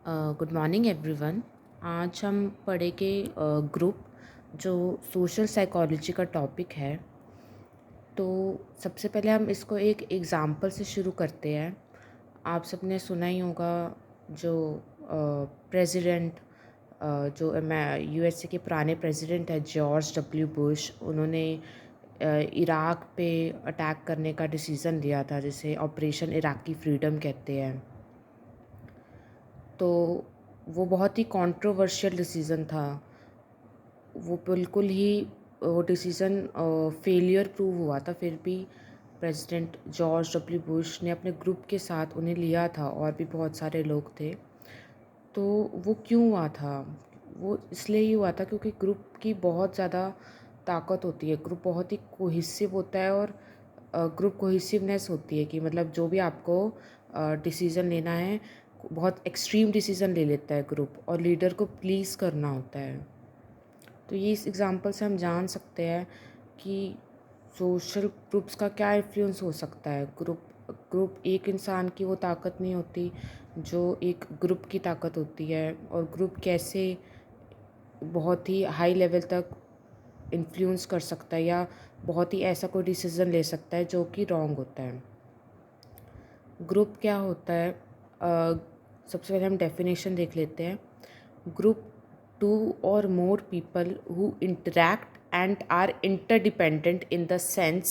Good morning everyone. आज हम पढ़ेंगे ग्रुप, जो सोशल साइकोलॉजी का टॉपिक है। तो सबसे पहले हम इसको एक एग्ज़ाम्पल से शुरू करते हैं। आप सबने सुना ही होगा, जो प्रेसिडेंट जो यूएसए के पुराने प्रेसिडेंट है जॉर्ज डब्ल्यू बुश, उन्होंने इराक़ पे अटैक करने का डिसीज़न लिया था, जिसे ऑपरेशन इराक़ी फ्रीडम कहते हैं। तो वो बहुत ही कंट्रोवर्शियल डिसीज़न था। वो बिल्कुल ही वो डिसीज़न फेलियर प्रूव हुआ था, फिर भी प्रेसिडेंट जॉर्ज डब्ल्यू बुश ने अपने ग्रुप के साथ उन्हें लिया था, और भी बहुत सारे लोग थे। तो वो क्यों हुआ था? वो इसलिए ही हुआ था क्योंकि ग्रुप की बहुत ज़्यादा ताकत होती है। ग्रुप बहुत ही कोहेसिव होता है, और ग्रुप कोहेसिवनेस होती है कि मतलब जो भी आपको डिसीज़न लेना है, बहुत एक्सट्रीम डिसीज़न ले लेता है ग्रुप, और लीडर को प्लीज़ करना होता है। तो ये इस एग्ज़ाम्पल से हम जान सकते हैं कि सोशल ग्रुप्स का क्या इन्फ्लुएंस हो सकता है। ग्रुप एक इंसान की वो ताकत नहीं होती जो एक ग्रुप की ताकत होती है, और ग्रुप कैसे बहुत ही हाई लेवल तक इन्फ्लुएंस कर सकता है, या बहुत ही ऐसा कोई डिसीज़न ले सकता है जो कि रॉन्ग होता है। ग्रुप क्या होता है? सबसे पहले हम डेफिनेशन देख लेते हैं। ग्रुप, टू और more people who interact and are interdependent in the sense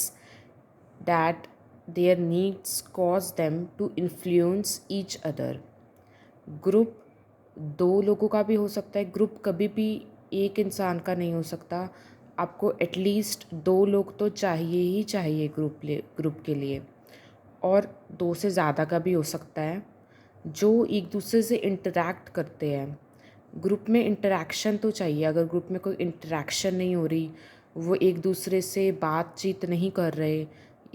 that their needs cause them to influence each other. Group दो लोगों का भी हो सकता है। ग्रुप कभी भी एक इंसान का नहीं हो सकता। आपको एटलीस्ट दो लोग तो चाहिए ही चाहिए ग्रुप के लिए, और दो से ज़्यादा का भी हो सकता है, जो एक दूसरे से इंटरैक्ट करते हैं। ग्रुप में इंटरैक्शन तो चाहिए। अगर ग्रुप में कोई इंटरैक्शन नहीं हो रही, वो एक दूसरे से बातचीत नहीं कर रहे,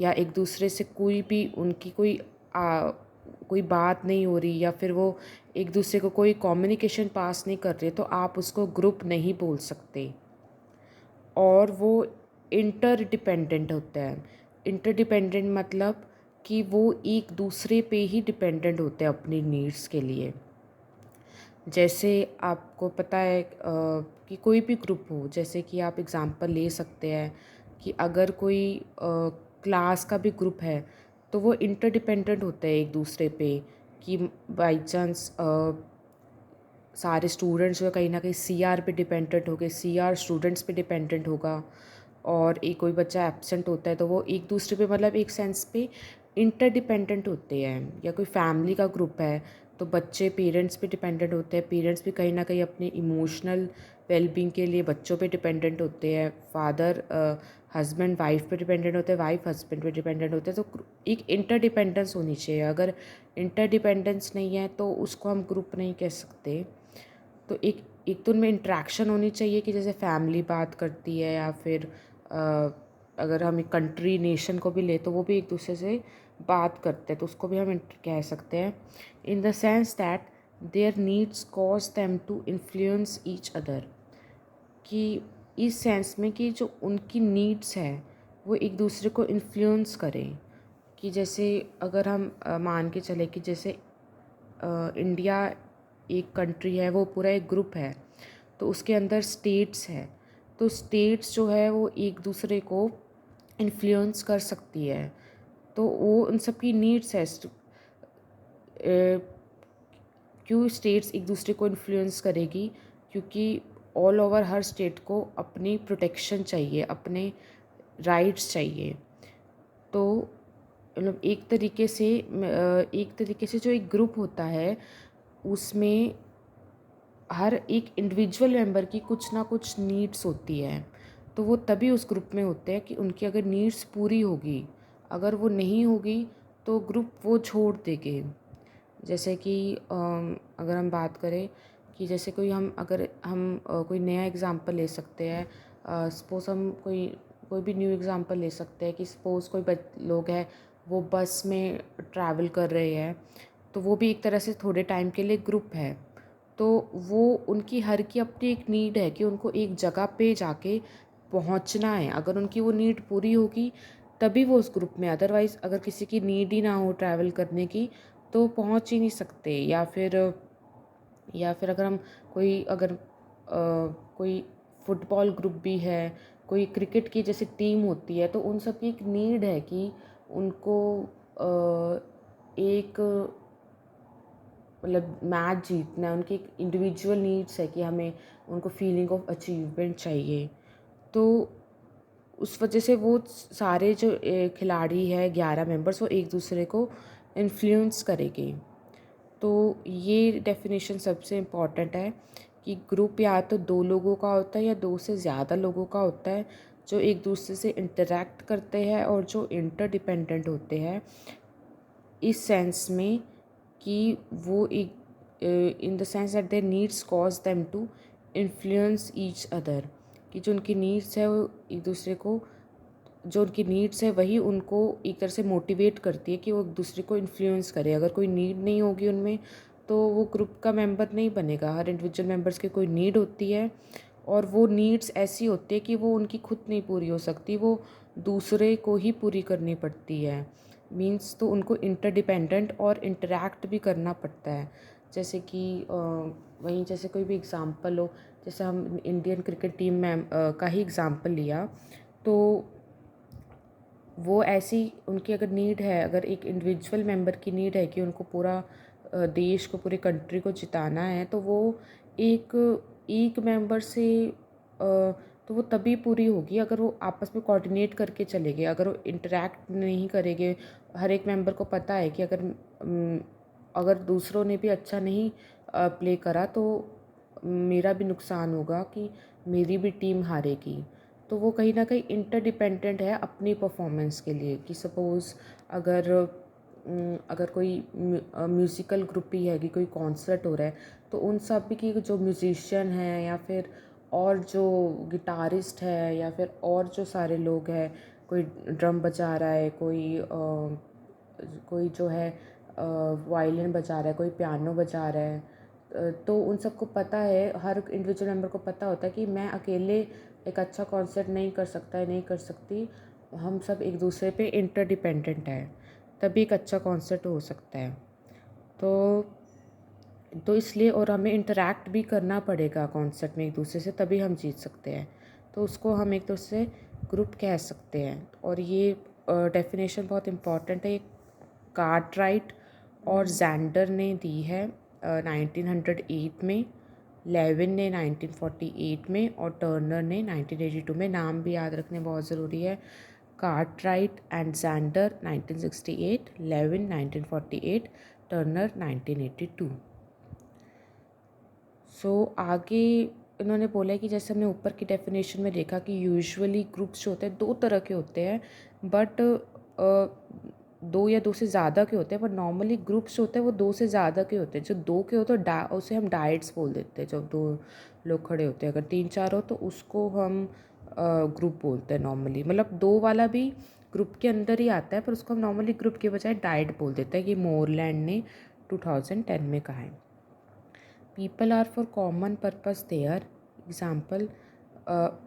या एक दूसरे से कोई भी उनकी कोई बात नहीं हो रही, या फिर वो एक दूसरे को कोई कम्युनिकेशन पास नहीं कर रहे, तो आप उसको ग्रुप नहीं बोल सकते। और वो इंटरडिपेंडेंट होता है। इंटरडिपेंडेंट मतलब कि वो एक दूसरे पे ही डिपेंडेंट होते हैं अपनी नीड्स के लिए। जैसे आपको पता है कि कोई भी ग्रुप हो, जैसे कि आप एग्ज़ाम्पल ले सकते हैं कि अगर कोई क्लास का भी ग्रुप है, तो वो इंटरडिपेंडेंट होता है एक दूसरे पे, कि बाई चांस सारे स्टूडेंट्स जो है कहीं ना कहीं सीआर पे डिपेंडेंट हो गए, सीआर स्टूडेंट्स पे डिपेंडेंट होगा, और एक कोई बच्चा एब्सेंट होता है तो वो एक दूसरे पे मतलब एक सेंस पे इंटरडिपेंडेंट होते हैं। या कोई फैमिली का ग्रुप है, तो बच्चे पेरेंट्स पे डिपेंडेंट होते हैं, पेरेंट्स भी कहीं ना कहीं अपने इमोशनल वेलबींग के लिए बच्चों पे डिपेंडेंट होते हैं, फादर हस्बैंड वाइफ पे डिपेंडेंट होते हैं, वाइफ हस्बैंड पे डिपेंडेंट होते हैं। तो एक इंटरडिपेंडेंस होनी चाहिए। अगर इंटरडिपेंडेंस नहीं है तो उसको हम ग्रुप नहीं कह सकते। तो एक तो उनमें इंटरेक्शन होनी चाहिए, कि जैसे फैमिली बात करती है, या फिर अगर हम एक कंट्री नेशन को भी ले तो वो भी एक दूसरे से बात करते हैं, तो उसको भी हम कह सकते हैं। In the sense that there needs cause them to influence each other, कि इस सेंस में कि जो उनकी नीड्स है वो एक दूसरे को इन्फ्लुएंस करें। कि जैसे अगर हम मान के चले कि जैसे इंडिया एक कंट्री है, वो पूरा एक ग्रुप है, तो उसके अंदर स्टेट्स है, तो स्टेट्स जो है वो एक दूसरे को इन्फ्लुएंस कर सकती है। तो वो उन सब की नीड्स है। क्यों स्टेट्स एक दूसरे को इन्फ्लुएंस करेगी? क्योंकि ऑल ओवर हर स्टेट को अपनी प्रोटेक्शन चाहिए, अपने राइट्स चाहिए। तो मतलब एक तरीके से जो एक ग्रुप होता है, उसमें हर एक इंडिविजुअल मेंबर की कुछ ना कुछ नीड्स होती है। तो वो तभी उस ग्रुप में होते हैं कि उनकी अगर नीड्स पूरी होगी। अगर वो नहीं होगी तो ग्रुप वो छोड़ देंगे। जैसे कि अगर हम बात करें कि जैसे अगर हम कोई नया एग्ज़ाम्पल ले सकते हैं। सपोज़ हम कोई कोई भी न्यू एग्ज़ाम्पल ले सकते हैं कि सपोज़ कोई लोग हैं, वो बस में ट्रैवल कर रहे हैं, तो वो भी एक तरह से थोड़े टाइम के लिए ग्रुप है। तो वो उनकी हर की अपनी एक नीड है कि उनको एक जगह पे जाके पहुंचना है। अगर उनकी वो नीड पूरी होगी तभी वो उस ग्रुप में, अदरवाइज़ अगर किसी की नीड ही ना हो ट्रैवल करने की तो पहुंच ही नहीं सकते। या फिर या फिर अगर हम कोई फुटबॉल ग्रुप भी है, कोई क्रिकेट की जैसे टीम होती है, तो उन सब की एक नीड है कि उनको एक मतलब मैच जीतना है। उनकी एक इंडिविजुअल नीड्स है कि हमें उनको फीलिंग ऑफ अचीवमेंट चाहिए। तो उस वजह से वो सारे जो खिलाड़ी है 11 मेंबर्स, वो एक दूसरे को इन्फ्लुएंस करेंगे। तो ये डेफिनेशन सबसे इम्पॉर्टेंट है कि ग्रुप या तो 2 लोगों का होता है या 2 से ज़्यादा लोगों का होता है, जो एक दूसरे से इंटरेक्ट करते हैं और जो इंटरडिपेंडेंट होते हैं, इस सेंस में कि वो एक in the sense that there needs cause them to influence each other, कि जो उनकी नीड्स है वो एक दूसरे को, जो उनकी नीड्स है वही उनको एक तरह से मोटिवेट करती है कि वो एक दूसरे को इन्फ्लुएंस करे। अगर कोई नीड नहीं होगी उनमें, तो वो ग्रुप का मेंबर नहीं बनेगा। हर इंडिविजुअल मेंबर्स की कोई नीड होती है, और वो नीड्स ऐसी होती है कि वो उनकी खुद नहीं पूरी हो सकती, वो दूसरे को ही पूरी करनी पड़ती है। मीन्स तो उनको इंटरडिपेंडेंट और इंटरैक्ट भी करना पड़ता है। जैसे कि वहीं जैसे कोई भी एग्ज़ाम्पल हो, जैसे हम इंडियन क्रिकेट टीम में का ही एग्ज़ाम्पल लिया, तो वो ऐसी उनकी अगर नीड है, अगर एक इंडिविजुअल मेंबर की नीड है कि उनको पूरा देश को, पूरी कंट्री को जिताना है, तो वो एक एक मेंबर से तो वो तभी पूरी होगी अगर वो आपस में कोऑर्डिनेट करके चलेंगे। अगर वो इंटरैक्ट नहीं करेंगे, हर एक मेंबर को पता है कि अगर दूसरों ने भी अच्छा नहीं प्ले करा तो मेरा भी नुकसान होगा, कि मेरी भी टीम हारेगी। तो वो कहीं ना कहीं इंटरडिपेंडेंट है अपनी परफॉर्मेंस के लिए। कि सपोज़ अगर अगर कोई म्यूज़िकल ग्रुप ही है कि कोई कॉन्सर्ट हो रहा है, तो उन सब की जो म्यूज़िशियन हैं, या फिर और जो गिटारिस्ट है, या फिर और जो सारे लोग हैं, कोई ड्रम बजा रहा है, कोई जो है वायलिन बजा रहा है, कोई पियानो बजा रहा है, तो उन सबको पता है, हर इंडिविजुअल मेंबर को पता होता है कि मैं अकेले एक अच्छा कॉन्सर्ट नहीं कर सकता है, नहीं कर सकती। हम सब एक दूसरे पे इंटरडिपेंडेंट है, तभी एक अच्छा कॉन्सर्ट हो सकता है। तो इसलिए, और हमें इंटरैक्ट भी करना पड़ेगा कॉन्सर्ट में एक दूसरे से, तभी हम जीत सकते हैं। तो उसको हम एक दूसरे ग्रुप कह सकते हैं। और ये डेफिनेशन बहुत इम्पॉर्टेंट है। ये कार्टराइट और जैंडर ने दी है 1908 में, लेविन ने 1948 में, और टर्नर ने 1982 में। नाम भी याद रखने बहुत ज़रूरी है। Cartwright and Zander 1968, Lewin 1948, Turner 1982। आगे इन्होंने बोला है कि जैसे हमने ऊपर की डेफिनेशन में देखा कि यूजुअली ग्रुप्स जो होते हैं 2 तरह के होते हैं, बट 2 या 2 से ज़्यादा के होते हैं। बट नॉर्मली ग्रुप्स जो होते हैं वो 2 से ज़्यादा के होते हैं। जो 2 के होते हैं उसे हम डाइट्स बोल देते हैं। जब 2 लोग खड़े होते हैं, अगर 3-4 हो तो उसको हम ग्रुप बोलते हैं नॉर्मली। मतलब 2 वाला भी ग्रुप के अंदर ही आता है, पर उसको हम नॉर्मली ग्रुप के बजाय डाइट बोल देते हैं। कि मोरलैंड ने 2010 में कहा है। People are for common purpose their example,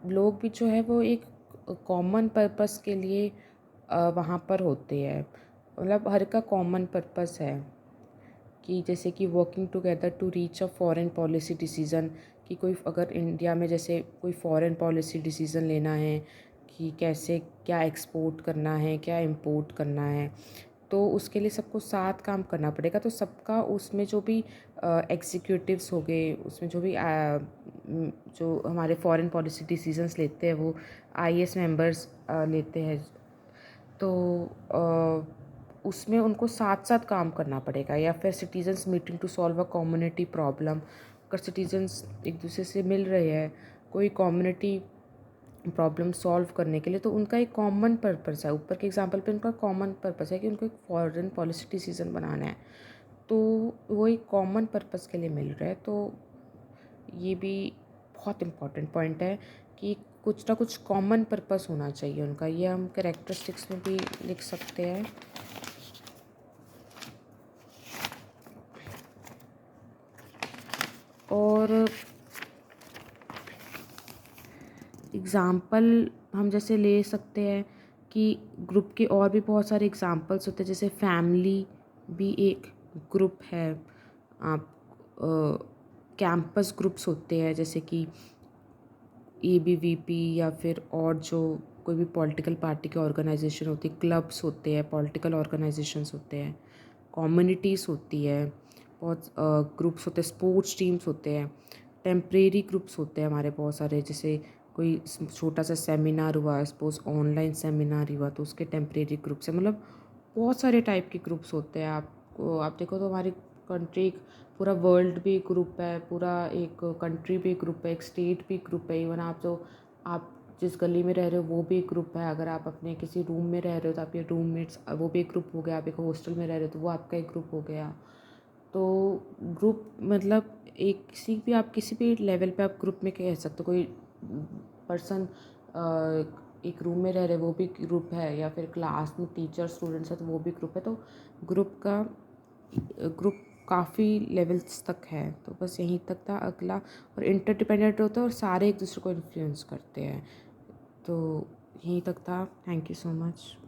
लोग भी जो है वो एक कॉमन पर्पस के लिए वहाँ पर होते हैं। मतलब हर का कॉमन पर्पस है, कि जैसे कि working together to reach a foreign policy decision, कि कोई अगर इंडिया में जैसे कोई फॉरेन पॉलिसी डिसीज़न लेना है कि कैसे क्या एक्सपोर्ट करना है, क्या इंपोर्ट करना है, तो उसके लिए सबको साथ काम करना पड़ेगा। तो सबका उसमें जो भी एग्जीक्यूटिव्स हो गए, उसमें जो भी जो हमारे फॉरेन पॉलिसी डिसीजंस लेते हैं, वो आईएएस मेंबर्स लेते हैं। तो उसमें उनको साथ साथ काम करना पड़ेगा। या फिर citizens meeting to solve a community problem, अगर सिटीजन्स एक दूसरे से मिल रहे हैं कोई कम्युनिटी प्रॉब्लम सॉल्व करने के लिए, तो उनका एक कॉमन पर्पस है। ऊपर के एग्जांपल पे उनका कॉमन पर्पस है कि उनको एक फॉरेन पॉलिसी डिसीजन बनाना है, तो वो एक कॉमन पर्पस के लिए मिल रहा है। तो ये भी बहुत इम्पॉर्टेंट पॉइंट है कि कुछ ना कुछ कॉमन पर्पस होना चाहिए उनका। ये हम कैरेक्टरिस्टिक्स में भी लिख सकते हैं। और एग्ज़ाम्पल हम जैसे ले सकते हैं कि ग्रुप के और भी बहुत सारे एग्ज़ाम्पल्स होते हैं। जैसे फैमिली भी एक ग्रुप है। आप कैंपस ग्रुप्स होते हैं, जैसे कि एबीवीपी या फिर और जो कोई भी पॉलिटिकल पार्टी के ऑर्गेनाइजेशन होती है, क्लब्स होते हैं, पॉलिटिकल ऑर्गेनाइजेशंस होते हैं, कम्युनिटीज़ होती है, बहुत ग्रुप्स होते हैं, स्पोर्ट्स टीम्स होते हैं, टेम्परेरी ग्रुप्स होते हैं हमारे बहुत सारे, जैसे कोई छोटा सा सेमिनार हुआ, सपोज ऑनलाइन सेमिनार हुआ तो उसके टेम्परेरी ग्रुप्स है। मतलब बहुत सारे टाइप के ग्रुप्स होते हैं। आपको आप देखो तो हमारी कंट्री, पूरा वर्ल्ड भी एक ग्रुप है, पूरा एक कंट्री भी एक ग्रुप है, एक स्टेट भी एक ग्रुप है। इवन आप जिस गली में रह रहे हो वो भी एक ग्रुप है। अगर आप अपने किसी रूम में रह रहे हो तो आपके रूममेट्स, वो भी एक ग्रुप हो गया। आप एक हॉस्टल में रह रहे हो तो वो आपका एक ग्रुप हो गया। तो ग्रुप मतलब एक आप किसी भी लेवल पे आप ग्रुप में कह सकते हो। कोई पर्सन एक रूम में रह रहे वो भी ग्रुप है, या फिर क्लास में टीचर स्टूडेंट्स है तो वो भी ग्रुप है। तो ग्रुप काफ़ी लेवल्स तक है। तो बस यहीं तक था। अगला, और इंटरडिपेंडेंट होता है और सारे एक दूसरे को इन्फ्लुएंस करते हैं। तो यहीं तक था। Thank you so much.